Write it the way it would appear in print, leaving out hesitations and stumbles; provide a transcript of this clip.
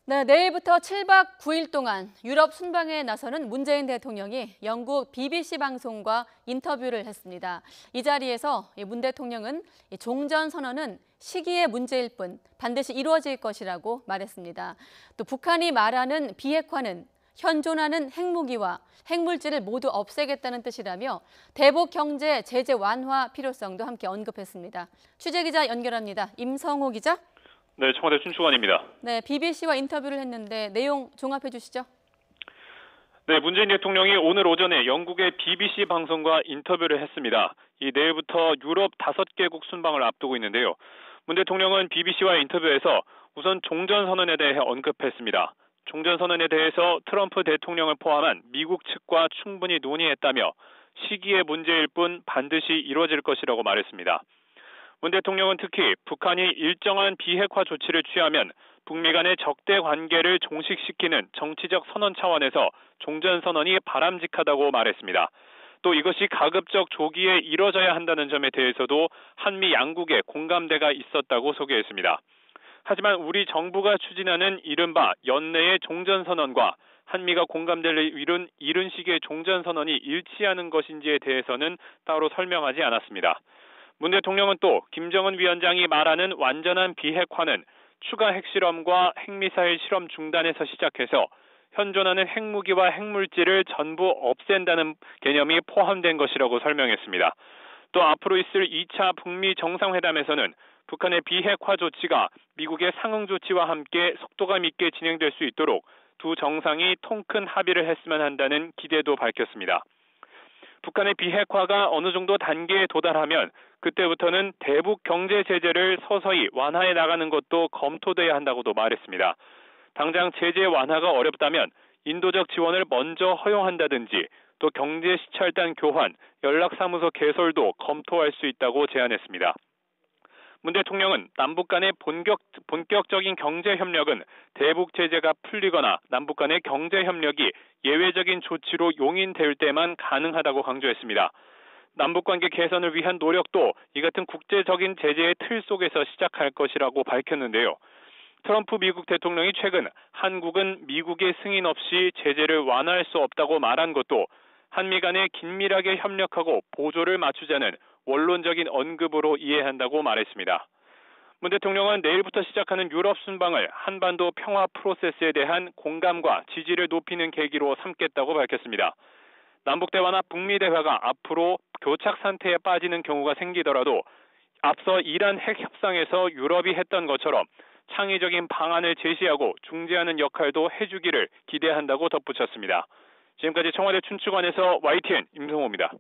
네, 내일부터 7박 9일 동안 유럽 순방에 나서는 문재인 대통령이 영국 BBC 방송과 인터뷰를 했습니다. 이 자리에서 문 대통령은 종전선언은 시기의 문제일 뿐 반드시 이루어질 것이라고 말했습니다. 또 북한이 말하는 비핵화는 현존하는 핵무기와 핵물질을 모두 없애겠다는 뜻이라며 대북 경제 제재 완화 필요성도 함께 언급했습니다. 취재기자 연결합니다. 임성호 기자. 네, 청와대 춘추관입니다. 네, BBC와 인터뷰를 했는데 내용 종합해 주시죠. 네, 문재인 대통령이 오늘 오전에 영국의 BBC 방송과 인터뷰를 했습니다. 이 내일부터 유럽 5개국 순방을 앞두고 있는데요. 문 대통령은 BBC와 인터뷰에서 우선 종전선언에 대해 언급했습니다. 종전선언에 대해서 트럼프 대통령을 포함한 미국 측과 충분히 논의했다며 시기의 문제일 뿐 반드시 이루어질 것이라고 말했습니다. 문 대통령은 특히 북한이 일정한 비핵화 조치를 취하면 북미 간의 적대 관계를 종식시키는 정치적 선언 차원에서 종전선언이 바람직하다고 말했습니다. 또 이것이 가급적 조기에 이뤄져야 한다는 점에 대해서도 한미 양국의 공감대가 있었다고 소개했습니다. 하지만 우리 정부가 추진하는 이른바 연내의 종전선언과 한미가 공감대를 이룬 식의 종전선언이 일치하는 것인지에 대해서는 따로 설명하지 않았습니다. 문 대통령은 또 김정은 위원장이 말하는 완전한 비핵화는 추가 핵실험과 핵미사일 실험 중단에서 시작해서 현존하는 핵무기와 핵물질을 전부 없앤다는 개념이 포함된 것이라고 설명했습니다. 또 앞으로 있을 2차 북미 정상회담에서는 북한의 비핵화 조치가 미국의 상응 조치와 함께 속도감 있게 진행될 수 있도록 두 정상이 통큰 합의를 했으면 한다는 기대도 밝혔습니다. 북한의 비핵화가 어느 정도 단계에 도달하면 그때부터는 대북 경제 제재를 서서히 완화해 나가는 것도 검토돼야 한다고도 말했습니다. 당장 제재 완화가 어렵다면 인도적 지원을 먼저 허용한다든지 또 경제 시찰단 교환, 연락사무소 개설도 검토할 수 있다고 제안했습니다. 문 대통령은 남북 간의 본격적인 경제 협력은 대북 제재가 풀리거나 남북 간의 경제 협력이 예외적인 조치로 용인될 때만 가능하다고 강조했습니다. 남북 관계 개선을 위한 노력도 이 같은 국제적인 제재의 틀 속에서 시작할 것이라고 밝혔는데요. 트럼프 미국 대통령이 최근 한국은 미국의 승인 없이 제재를 완화할 수 없다고 말한 것도 한미 간에 긴밀하게 협력하고 보조를 맞추자는 원론적인 언급으로 이해한다고 말했습니다. 문 대통령은 내일부터 시작하는 유럽 순방을 한반도 평화 프로세스에 대한 공감과 지지를 높이는 계기로 삼겠다고 밝혔습니다. 남북대화나 북미대화가 앞으로 교착 상태에 빠지는 경우가 생기더라도 앞서 이란 핵 협상에서 유럽이 했던 것처럼 창의적인 방안을 제시하고 중재하는 역할도 해주기를 기대한다고 덧붙였습니다. 지금까지 청와대 춘추관에서 YTN 임성호입니다.